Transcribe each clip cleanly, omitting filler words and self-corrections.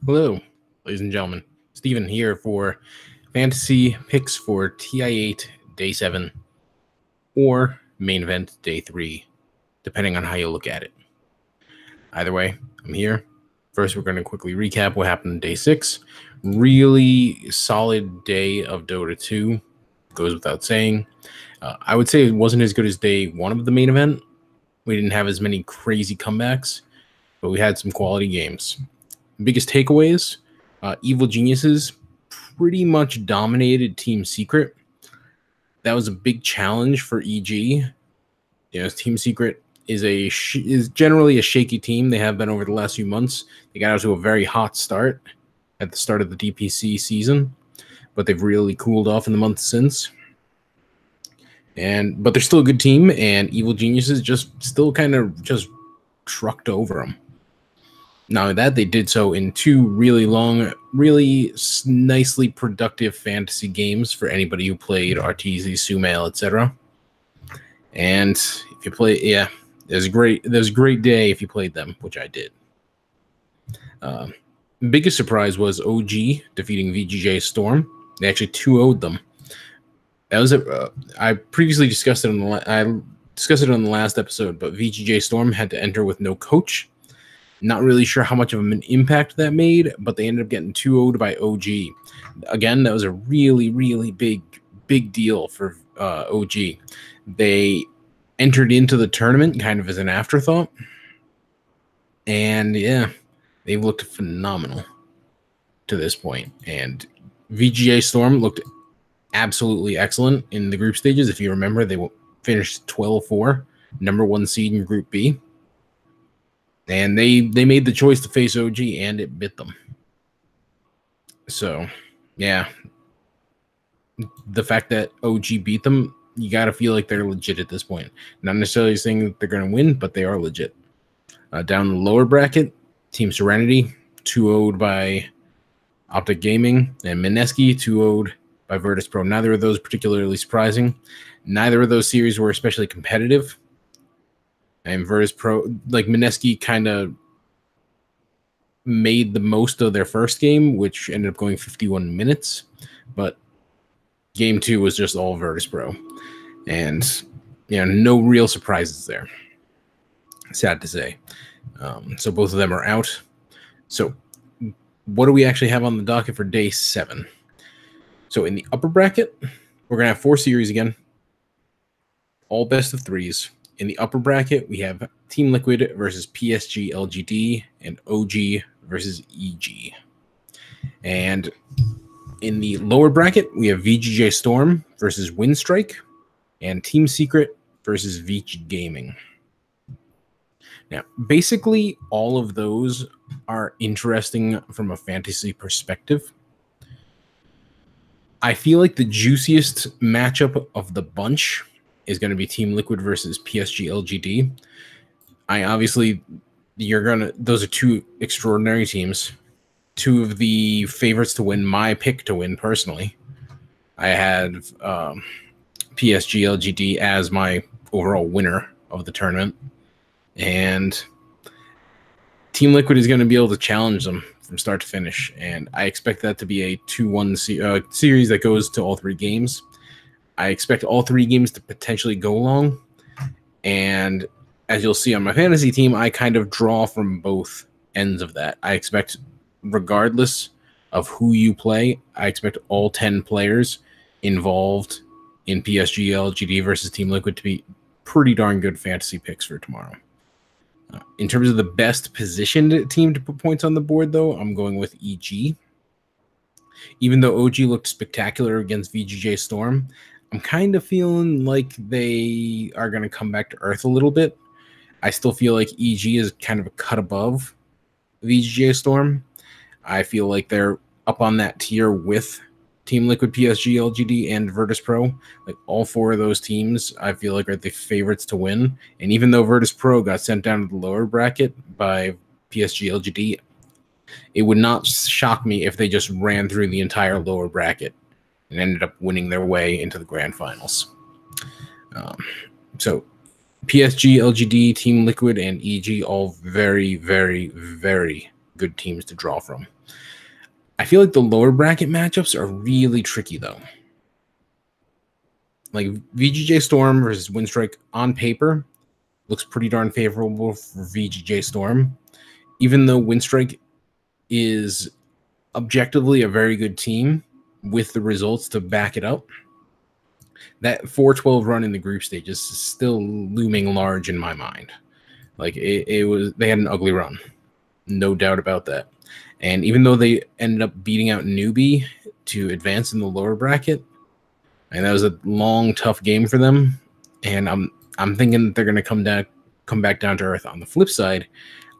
Hello, ladies and gentlemen. Steven here for Fantasy Picks for TI8 Day 7 or Main Event Day 3, depending on how you look at it. Either way, I'm here. First, we're going to quickly recap what happened in Day 6. Really solid day of Dota 2, goes without saying. I would say it wasn't as good as Day 1 of the main event. We didn't have as many crazy comebacks, but we had some quality games. Biggest takeaways, Evil Geniuses pretty much dominated Team Secret. That was a big challenge for EG. Team Secret is generally a shaky team. They have been over the last few months. They got out to a very hot start at the start of the DPC season, but they've really cooled off in the months since. But they're still a good team, and Evil Geniuses still kind of trucked over them. Not only that, they did so in two really long, really nicely productive fantasy games for anybody who played Arteezy, Sumail, etc. And if you play, it was a great day if you played them, which I did. Biggest surprise was OG defeating VGJ Storm. They actually 2-0'd them. That was I previously discussed it on the last episode, but VGJ Storm had to enter with no coach. Not really sure how much of an impact that made, but they ended up getting 2-0'd by OG. Again, that was a really, really big deal for OG. They entered into the tournament kind of as an afterthought. And they looked phenomenal to this point. And VGJ Storm looked absolutely excellent in the group stages. If you remember, they finished 12-4, number 1 seed in Group B. And they made the choice to face OG, and it bit them. So, yeah. The fact that OG beat them, you got to feel like they're legit at this point. Not necessarily saying that they're going to win, but they are legit. Down in the lower bracket, Team Serenity, 2-0'd by Optic Gaming, and Mineski, 2-0'd by Virtus Pro. Neither of those particularly surprising. Neither of those series were especially competitive. And Virtus Pro, like Mineski, kind of made the most of their first game, which ended up going 51 minutes. But game 2 was just all Virtus Pro. And, no real surprises there. Sad to say. So both of them are out. So what do we actually have on the docket for Day 7? So in the upper bracket, we're going to have 4 series again. All best of 3s. In the upper bracket, we have Team Liquid versus PSG LGD and OG versus EG. And in the lower bracket, we have VGJ Storm versus Windstrike and Team Secret versus VG Gaming. Now, basically, all of those are interesting from a fantasy perspective. I feel like the juiciest matchup of the bunch is going to be Team Liquid versus PSG LGD. Those are 2 extraordinary teams. 2 of the favorites to win, my pick to win personally. I had PSG LGD as my overall winner of the tournament. And Team Liquid is going to be able to challenge them from start to finish. And I expect that to be a 2-1 series that goes to all 3 games. I expect all 3 games to potentially go long. And as you'll see on my fantasy team, I kind of draw from both ends of that. I expect, regardless of who you play, I expect all 10 players involved in PSG LGD versus Team Liquid to be pretty darn good fantasy picks for tomorrow. In terms of the best positioned team to put points on the board, though, I'm going with EG. Even though OG looked spectacular against VGJ Storm, I'm kind of feeling like they are going to come back to earth a little bit. I still feel like EG is kind of a cut above VGJ Storm. I feel like they're up on that tier with Team Liquid, PSG, LGD, and Virtus Pro. Like all 4 of those teams, I feel like are the favorites to win. And even though Virtus Pro got sent down to the lower bracket by PSG, LGD, it would not shock me if they just ran through the entire lower bracket and ended up winning their way into the grand finals. So PSG, LGD, Team Liquid, and EG all very, very, very good teams to draw from. I feel like the lower bracket matchups are really tricky, though. Like VGJ Storm versus Windstrike on paper looks pretty darn favorable for VGJ Storm, even though Windstrike is objectively a very good team with the results to back it up. That 4-12 run in the group stage is still looming large in my mind. Like they had an ugly run, no doubt about that. And even though they ended up beating out Newbie to advance in the lower bracket, and that was a long, tough game for them, and I'm thinking that they're going to come back down to earth. On the flip side,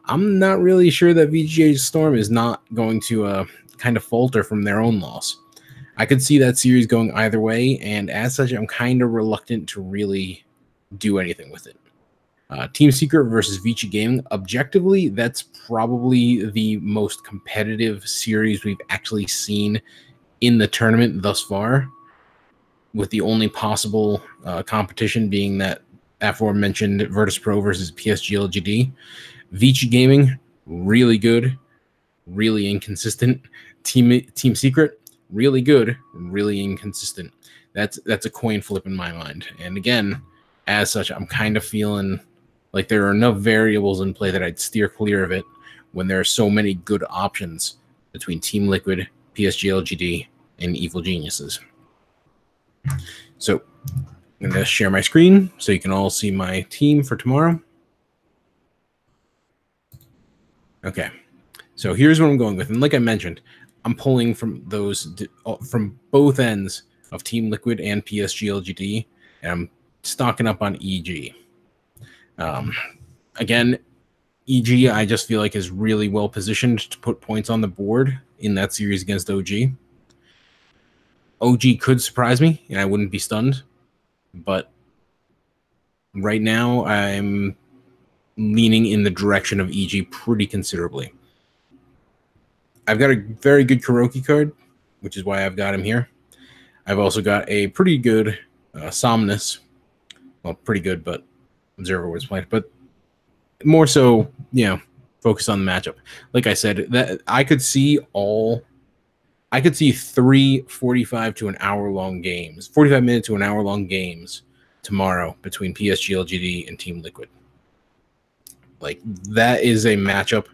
I'm not really sure that VGJ Storm is not going to kind of falter from their own loss. I could see that series going either way, and as such, I'm kind of reluctant to really do anything with it. Team Secret versus Vici Gaming. Objectively, that's probably the most competitive series we've actually seen in the tournament thus far, with the only possible competition being that aforementioned Virtus Pro versus PSG LGD. Vici Gaming, really good, really inconsistent. Team Secret, really good, really inconsistent. That's a coin flip in my mind. And again, as such, I'm kind of feeling like there are enough variables in play that I'd steer clear of it when there are so many good options between Team Liquid, PSG LGD, and Evil Geniuses. So I'm going to share my screen so you can all see my team for tomorrow. Okay, so here's what I'm going with. And like I mentioned, I'm pulling from both ends of Team Liquid and PSG LGD, and I'm stocking up on EG. Again, EG, I just feel like is really well positioned to put points on the board in that series against OG. OG could surprise me, and I wouldn't be stunned. But right now, I'm leaning in the direction of EG pretty considerably. I've got a very good Kuroki card, which is why I've got him here. I've also got a pretty good Somnus. Well, pretty good, but Observer was played. But more so, focus on the matchup. Like I said, that I could see 3 45 to an hour long games, 45 minute to an hour long games tomorrow between PSG LGD and Team Liquid. Like, that is a matchup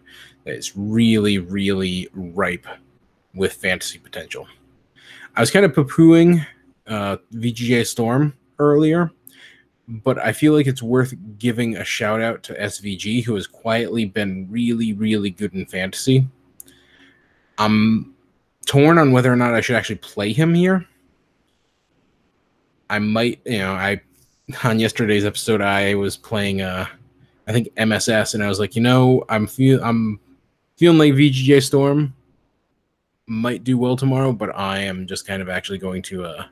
that is really, really ripe with fantasy potential. I was kind of poo-pooing VGJ Storm earlier, but I feel like it's worth giving a shout out to SVG, who has quietly been really, really good in fantasy. I'm torn on whether or not I should actually play him here. I might, on yesterday's episode, I was playing, I think MSS, and I was like, I'm feeling like VGJ Storm might do well tomorrow, but I am just kind of actually going to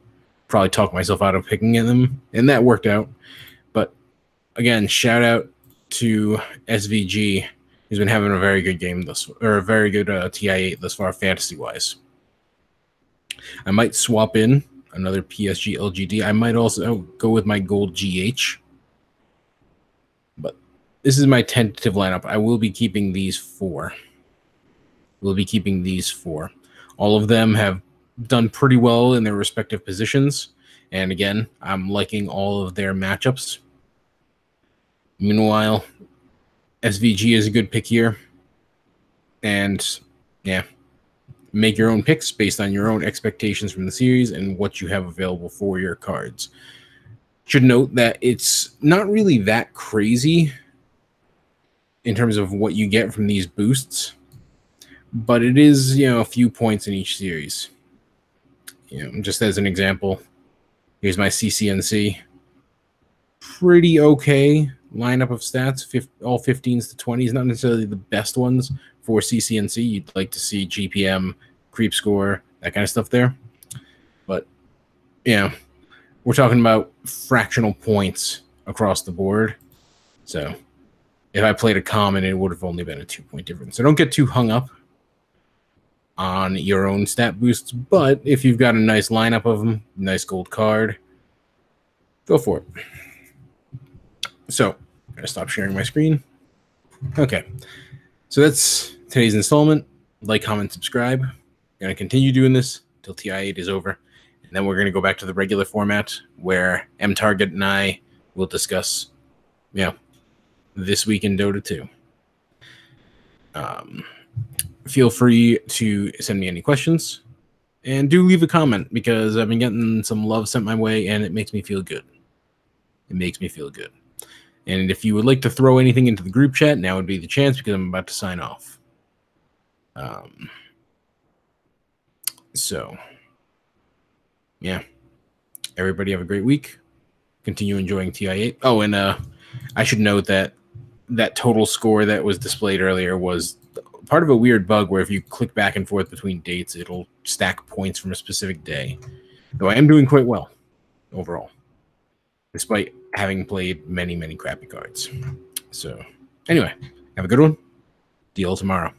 probably talk myself out of picking them, and that worked out. But again, shout out to SVG. He's been having a very good game a very good TI8 thus far, fantasy wise. I might swap in another PSG LGD. I might also go with my gold GH. But this is my tentative lineup. I will be keeping these 4. All of them have done pretty well in their respective positions. And again, I'm liking all of their matchups. Meanwhile, SVG is a good pick here. And yeah, make your own picks based on your own expectations from the series and what you have available for your cards. Should note that it's not really that crazy in terms of what you get from these boosts, but it is, a few points in each series. Just as an example, here's my CCNC. Pretty okay lineup of stats, all 15s to 20s, not necessarily the best ones for CCNC. You'd like to see GPM, creep score, that kind of stuff there. But, we're talking about fractional points across the board. So if I played a common, it would have only been a 2-point difference. So don't get too hung up on your own stat boosts. But if you've got a nice lineup of them, nice gold card, go for it. So I'm going to stop sharing my screen. Okay. So that's today's installment. Like, comment, subscribe. I'm going to continue doing this till TI8 is over. And then we're going to go back to the regular format where M Target and I will discuss, this week in Dota 2. Feel free to send me any questions. And do leave a comment because I've been getting some love sent my way and it makes me feel good. It makes me feel good. And if you would like to throw anything into the group chat, now would be the chance because I'm about to sign off. So, yeah. Everybody have a great week. Continue enjoying TI8. Oh, and I should note that that total score that was displayed earlier was part of a weird bug where if you click back and forth between dates, it'll stack points from a specific day. Though I am doing quite well overall, despite having played many, many crappy cards. So, anyway, have a good one. Deal tomorrow.